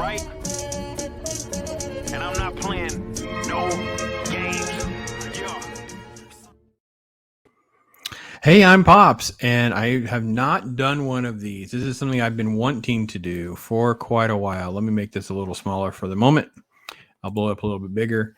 Right? And I'm not playing no games. Yeah. Hey, I'm Pops, and I have not done one of these. This is something I've been wanting to do for quite a while. Let me make this a little smaller for the moment. I'll blow it up a little bit bigger.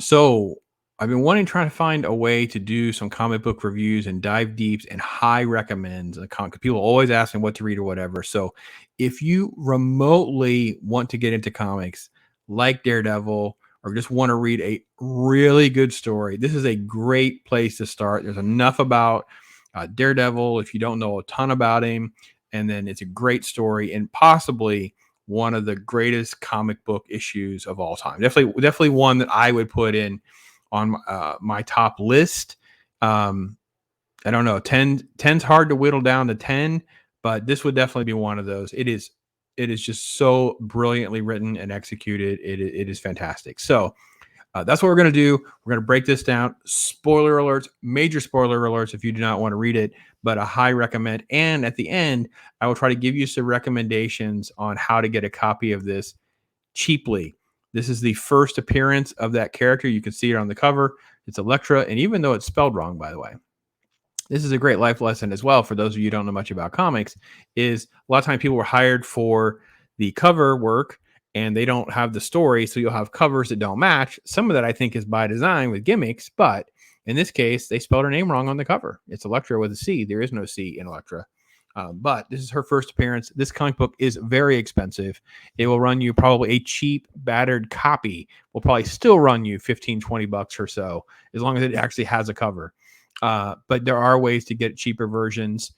So I've been trying to find a way to do some comic book reviews and dive deeps and high recommends. People always ask me what to read or whatever. So if you remotely want to get into comics like Daredevil or just want to read a really good story, this is a great place to start. There's enough about Daredevil if you don't know a ton about him. And then it's a great story and possibly one of the greatest comic book issues of all time. Definitely one that I would put in on my top list. I don't know. 10's hard to whittle down to 10, but this would definitely be one of those. It is just so brilliantly written and executed. It is fantastic. So that's what we're going to do. We're going to break this down. Spoiler alerts, major spoiler alerts if you do not want to read it, but a high recommend. And at the end, I will try to give you some recommendations on how to get a copy of this cheaply. This is the first appearance of that character. You can see it on the cover. It's Elektra. And even though it's spelled wrong, by the way, this is a great life lesson as well for those of you who don't know much about comics, is a lot of times people were hired for the cover work and they don't have the story, so you'll have covers that don't match. Some of that I think is by design with gimmicks, but in this case, they spelled her name wrong on the cover. It's Elektra with a C. There is no C in Elektra. But this is her first appearance. This comic book is very expensive. It will run you probably a cheap, battered copy will probably still run you 15, 20 bucks or so, as long as it actually has a cover. But there are ways to get cheaper versions,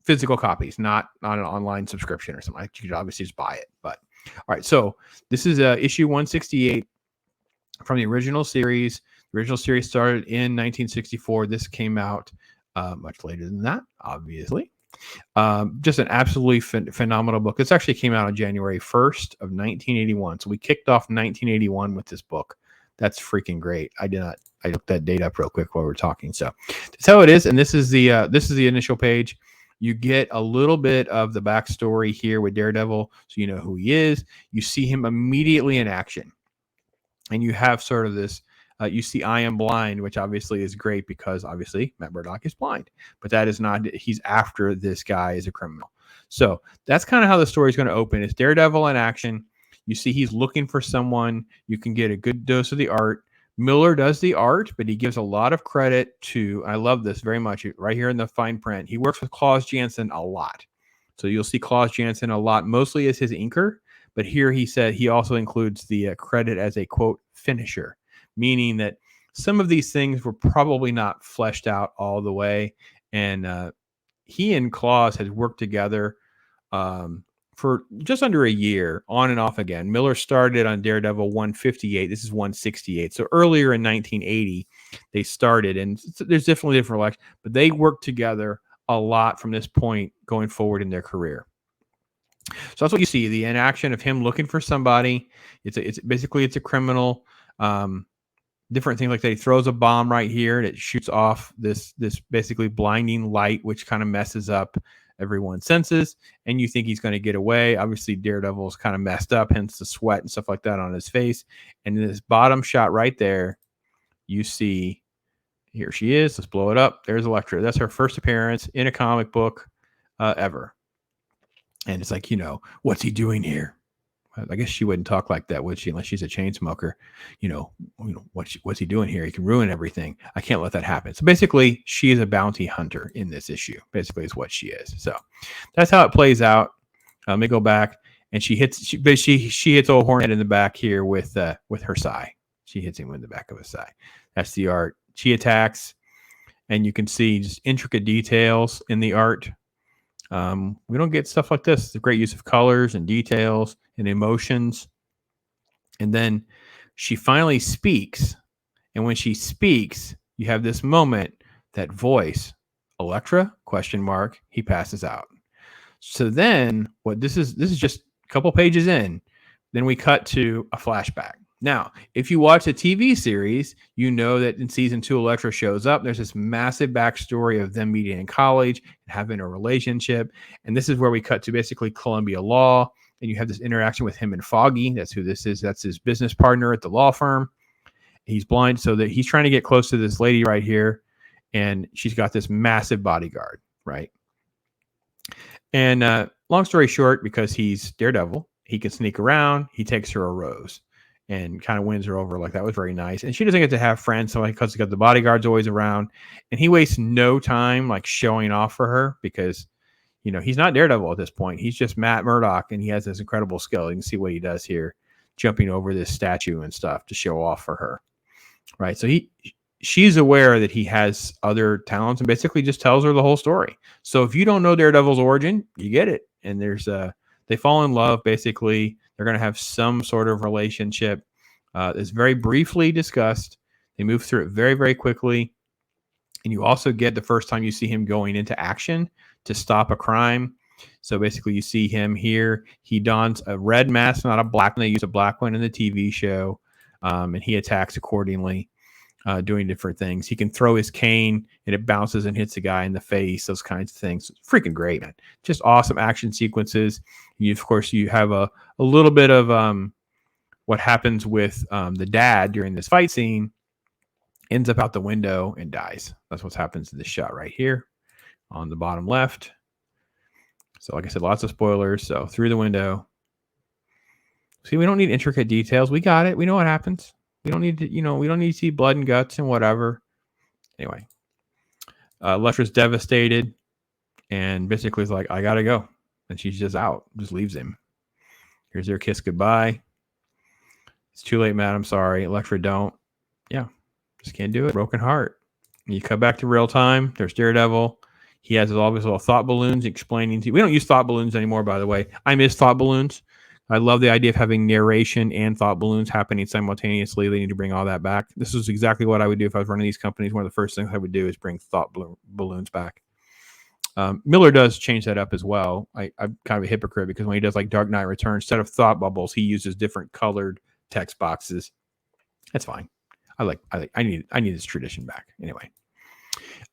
physical copies, not on an online subscription or something. You could obviously just buy it. But all right, so this is issue 168 from the original series. The original series started in 1964. This came out much later than that, obviously. Just an absolutely phenomenal book. This actually came out on January 1st of 1981. So we kicked off 1981 with this book. That's freaking great. I looked that date up real quick while we were talking. So that's how it is. And this is the initial page. You get a little bit of the backstory here with Daredevil, so you know who he is. You see him immediately in action, and you have sort of this. You see, I am blind, which obviously is great because obviously Matt Murdock is blind, but that is not. He's after this guy as a criminal. So that's kind of how the story is going to open. It's Daredevil in action. You see, he's looking for someone. You can get a good dose of the art. Miller does the art, but he gives a lot of credit to, I love this very much, right here in the fine print. He works with Klaus Janson a lot. So you'll see Klaus Janson a lot, mostly as his inker, but here he said he also includes the credit as a, quote, finisher, meaning that some of these things were probably not fleshed out all the way. And he and Klaus had worked together for just under a year, on and off again. Miller started on Daredevil 158. This is 168. So earlier in 1980, they started, and there's definitely different elections, but they worked together a lot from this point going forward in their career. So that's what you see, the inaction of him looking for somebody. It's basically a criminal. Different things like that. He throws a bomb right here and it shoots off this basically blinding light, which kind of messes up everyone's senses, and you think he's going to get away. Obviously, Daredevil's kind of messed up, hence the sweat and stuff like that on his face. And in this bottom shot right there, you see, here she is. Let's blow it up. There's Elektra. That's her first appearance in a comic book ever. And it's like, what's he doing here? I guess she wouldn't talk like that, would she? Unless she's a chain smoker. What's he doing here? He can ruin everything. I can't let that happen. So basically, she is a bounty hunter in this issue. Basically, is what she is. So that's how it plays out. Let me go back, and she hits old Hornet in the back here with her sai. She hits him in the back of his sai. That's the art. She attacks, and you can see just intricate details in the art. We don't get stuff like this. It's a great use of colors and details and emotions. And then she finally speaks. And when she speaks, you have this moment, that voice, Elektra, ? He passes out. So then this is just a couple pages in. Then we cut to a flashback. Now, if you watch a TV series, you know that in season 2, Elektra shows up. There's this massive backstory of them meeting in college and having a relationship. And this is where we cut to basically Columbia Law. And you have this interaction with him and Foggy. That's who this is. That's his business partner at the law firm. He's blind, so that he's trying to get close to this lady right here. And she's got this massive bodyguard, right? And long story short, because he's Daredevil, he can sneak around. He takes her a rose and kind of wins her over. Like, that was very nice. And she doesn't get to have friends, so because he's got the bodyguards always around. And he wastes no time like showing off for her because, you know, he's not Daredevil at this point. He's just Matt Murdock, and he has this incredible skill. You can see what he does here, jumping over this statue and stuff to show off for her. Right. So she's aware that he has other talents and basically just tells her the whole story. So if you don't know Daredevil's origin, you get it. And there's they fall in love. Basically, they're going to have some sort of relationship. It's very briefly discussed. They move through it very, very quickly. And you also get the first time you see him going into action to stop a crime. So basically, you see him here. He dons a red mask, not a black one. They use a black one in the TV show. And he attacks accordingly, doing different things. He can throw his cane and it bounces and hits the guy in the face, those kinds of things. It's freaking great, man. Just awesome action sequences. Of course, you have a little bit of what happens with the dad during this fight scene. Ends up out the window and dies. That's what happens in this shot right here on the bottom left. So like I said, lots of spoilers. So through the window. See, we don't need intricate details. We got it. We know what happens. We don't need to, we don't need to see blood and guts and whatever. Anyway, Elektra's devastated and basically is like, I got to go. And she's just out, just leaves him. Here's their kiss goodbye. It's too late, Matt. I'm sorry. Elektra, don't. Yeah, just can't do it. Broken heart. And you cut back to real time. There's Daredevil. He has all his little thought balloons explaining to you. We don't use thought balloons anymore, by the way. I miss thought balloons. I love the idea of having narration and thought balloons happening simultaneously. They need to bring all that back. This is exactly what I would do if I was running these companies. One of the first things I would do is bring thought balloons back. Miller does change that up as well. I'm kind of a hypocrite because when he does like Dark Knight Returns, instead of thought bubbles, he uses different colored text boxes. That's fine. I need this tradition back. Anyway.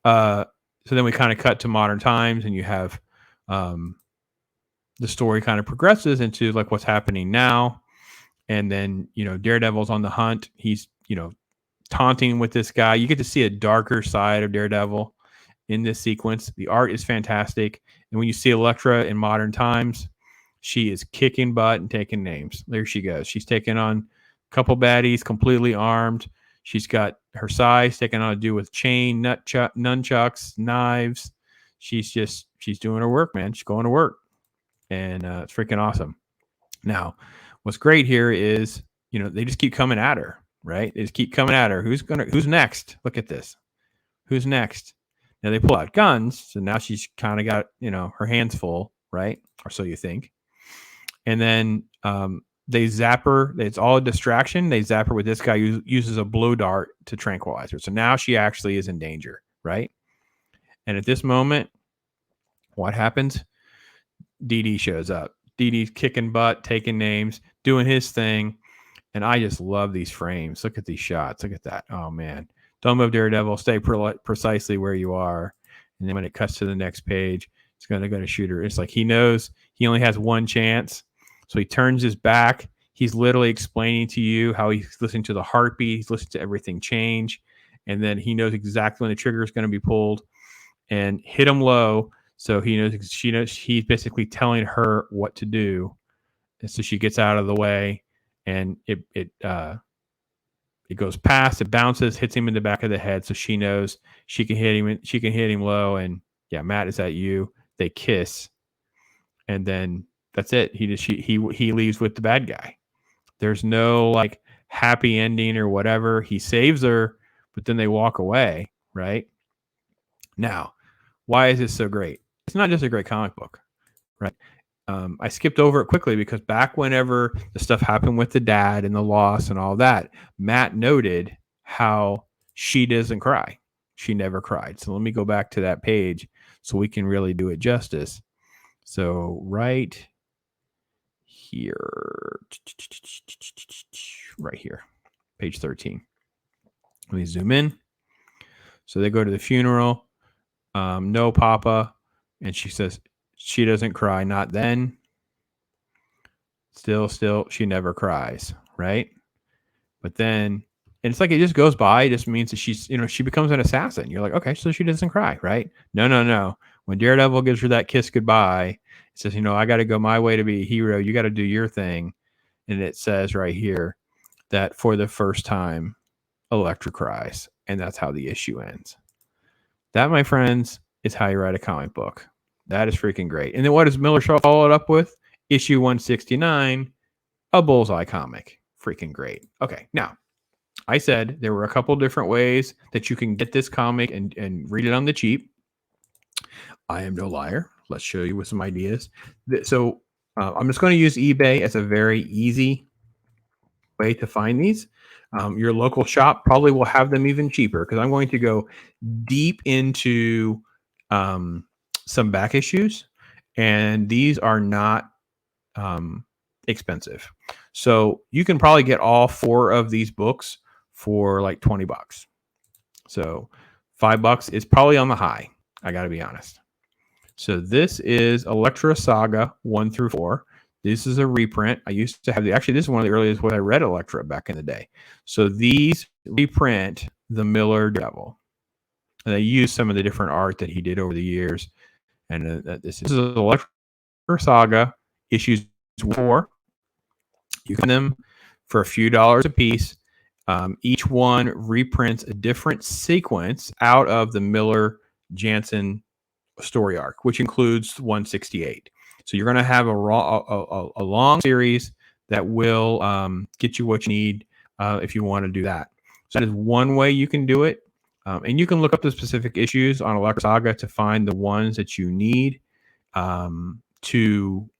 So then we kind of cut to modern times and you have the story kind of progresses into like what's happening now. And then, Daredevil's on the hunt. He's, taunting with this guy. You get to see a darker side of Daredevil in this sequence. The art is fantastic. And when you see Elektra in modern times, she is kicking butt and taking names. There she goes. She's taking on a couple baddies, completely armed. She's got her size taking on to do with chain, nunchucks, knives. She's doing her work, man. She's going to work. And it's freaking awesome. Now, what's great here is, they just keep coming at her, right? They just keep coming at her. Who's next? Look at this. Who's next? Now they pull out guns. So now she's kind of got, her hands full, right? Or so you think. And then they zap her. It's all a distraction. They zap her with this guy who uses a blow dart to tranquilize her. So now she actually is in danger, right? And at this moment, what happens? DD shows up. DD's kicking butt, taking names, doing his thing. And I just love these frames. Look at these shots. Look at that. Oh, man. Don't move, Daredevil. Stay precisely where you are. And then when it cuts to the next page, it's going to go to shoot her. It's like he knows he only has one chance. So he turns his back. He's literally explaining to you how he's listening to the heartbeat. He's listening to everything change. And then he knows exactly when the trigger is going to be pulled and hit him low. So he knows, she knows, he's basically telling her what to do. And so she gets out of the way and it goes past, it bounces, hits him in the back of the head. So she knows she can hit him low. And yeah, Matt, is that you? They kiss. And then that's it. He leaves with the bad guy. There's no like happy ending or whatever. He saves her, but then they walk away. Right now, why is this so great? It's not just a great comic book, right? I skipped over it quickly because back whenever the stuff happened with the dad and the loss and all that, Matt noted how she doesn't cry. She never cried. So let me go back to that page so we can really do it justice. So right here, right here, page 13. Let me zoom in. So they go to the funeral. No, Papa. And she says she doesn't cry. Not then. Still, she never cries. Right. But then, and it's like it just goes by. It just means that she's, she becomes an assassin. You're like, okay, so she doesn't cry. Right. No. When Daredevil gives her that kiss goodbye, it says, I got to go my way to be a hero. You got to do your thing. And it says right here that for the first time, Elektra cries. And that's how the issue ends. That, my friends, is how you write a comic book. That is freaking great. And then what does Miller follow it up with? Issue 169, a Bullseye comic. Freaking great. Okay, now, I said there were a couple different ways that you can get this comic and read it on the cheap. I am no liar. Let's show you with some ideas. So I'm just going to use eBay as a very easy way to find these. Your local shop probably will have them even cheaper because I'm going to go deep into some back issues, and these are not expensive. So you can probably get all 4 of these books for like $20. So $5 is probably on the high. I got to be honest. So this is Elektra Saga 1 through 4. This is a reprint. I used to have actually, this is one of the earliest when I read Elektra back in the day. So these reprint the Miller Daredevil. And they use some of the different art that he did over the years. And this is Elektra Saga issues 4. You can get them for a few dollars a piece. Each one reprints a different sequence out of the Miller Jansen story arc, which includes 168. So you're going to have a long series that will get you what you need if you want to do that. So that is one way you can do it. And you can look up the specific issues on Elektra Saga to find the ones that you need if you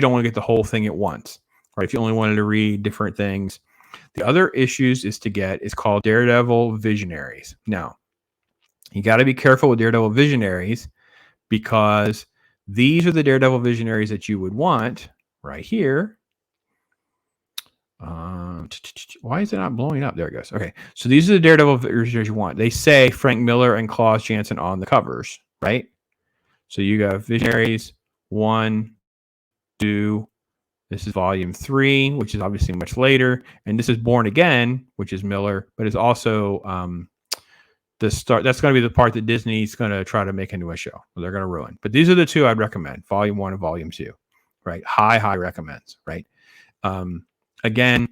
don't want to get the whole thing at once, right? If you only wanted to read different things. The other issues is called Daredevil Visionaries. Now, you got to be careful with Daredevil Visionaries because these are the Daredevil Visionaries that you would want right here. Why is it not blowing up? There it goes. Okay, so these are the Daredevil Visionaries you want. They say Frank Miller and Klaus Janson on the covers, right? So you got Visionaries 1, 2. This is volume 3, which is obviously much later, and this is Born Again, which is Miller, but it's also the start. That's going to be the part that Disney's going to try to make into a show. They're going to ruin. But these are the 2 I'd recommend: volume 1 and volume 2. Right? High recommends. Right? Again,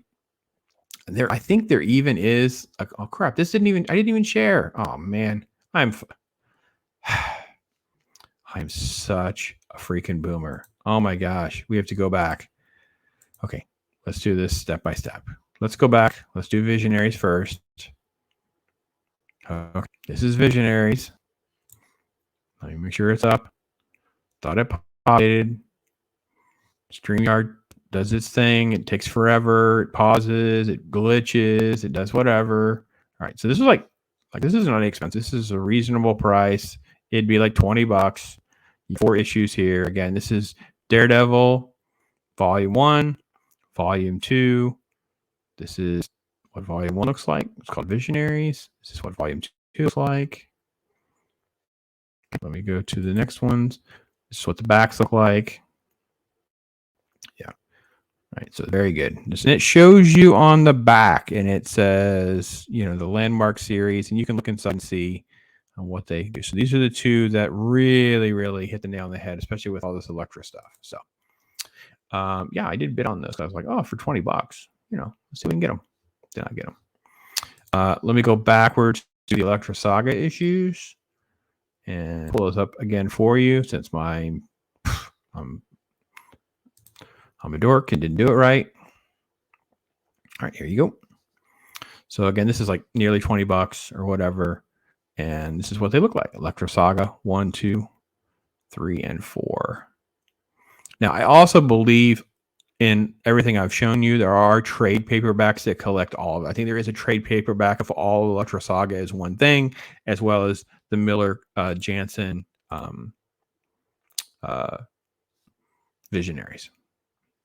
I think there even is. Oh crap! I didn't even share. Oh man, I'm such a freaking boomer. Oh my gosh, we have to go back. Okay, let's do this step by step. Let's go back. Let's do Visionaries first. Okay, this is Visionaries. Let me make sure it's up. Thought it populated. StreamYard does its thing. It takes forever. It pauses. It glitches. It does whatever. All right, so this is like this is not expensive. This is a reasonable price. It'd be like $20. 4 issues here. Again, this is Daredevil, Volume 1, Volume 2. This is what Volume 1 looks like. It's called Visionaries. This is what Volume 2 looks like. Let me go to the next ones. This is what the backs look like. Yeah. All right. So very good. And it shows you on the back, and it says, the Landmark series, and you can look inside and see what they do. So these are the 2 that really, really hit the nail on the head, especially with all this Elektra stuff. So, yeah, I did bid on this. I was like, oh, for $20, let's see if we can get them. Did not get them. Let me go backwards to the Elektra Saga issues and pull those up again for you since I'm a dork and didn't do it right. All right, here you go. So again, this is like nearly $20 or whatever. And this is what they look like. Elektra Saga 1, 2, 3, and 4. Now, I also believe in everything I've shown you, there are trade paperbacks that collect all of it. I think there is a trade paperback of all Elektra Saga as one thing, as well as the Miller Jansen Visionaries.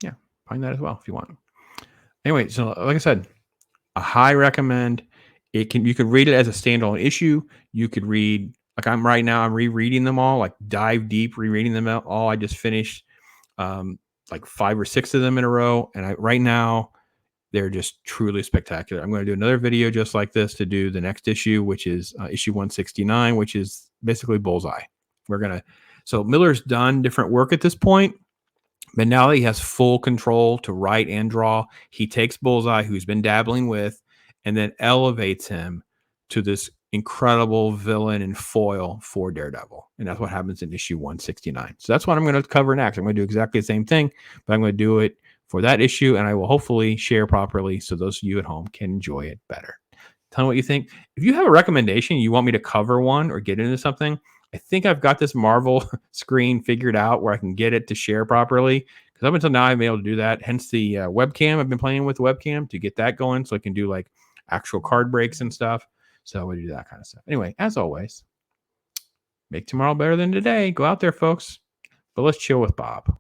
Yeah, find that as well if you want. Anyway, so like I said, a high recommend. You could read it as a standalone issue. You could read, like I'm right now, I'm rereading them all, like dive deep, rereading them all. I just finished like 5 or 6 of them in a row. And right now, they're just truly spectacular. I'm going to do another video just like this to do the next issue, which is issue 169, which is basically Bullseye. So Miller's done different work at this point, but now he has full control to write and draw. He takes Bullseye, who's been dabbling with, and then elevates him to this incredible villain and foil for Daredevil. And that's what happens in issue 169. So that's what I'm going to cover next. I'm going to do exactly the same thing, but I'm going to do it for that issue, and I will hopefully share properly so those of you at home can enjoy it better. Tell me what you think. If you have a recommendation, you want me to cover one or get into something, I think I've got this Marvel screen figured out where I can get it to share properly. Because up until now, I've been able to do that. Hence the webcam. I've been playing with the webcam to get that going so I can do like actual card breaks and stuff. So we do that kind of stuff. Anyway, as always, make tomorrow better than today. Go out there, folks. But let's chill with Bob.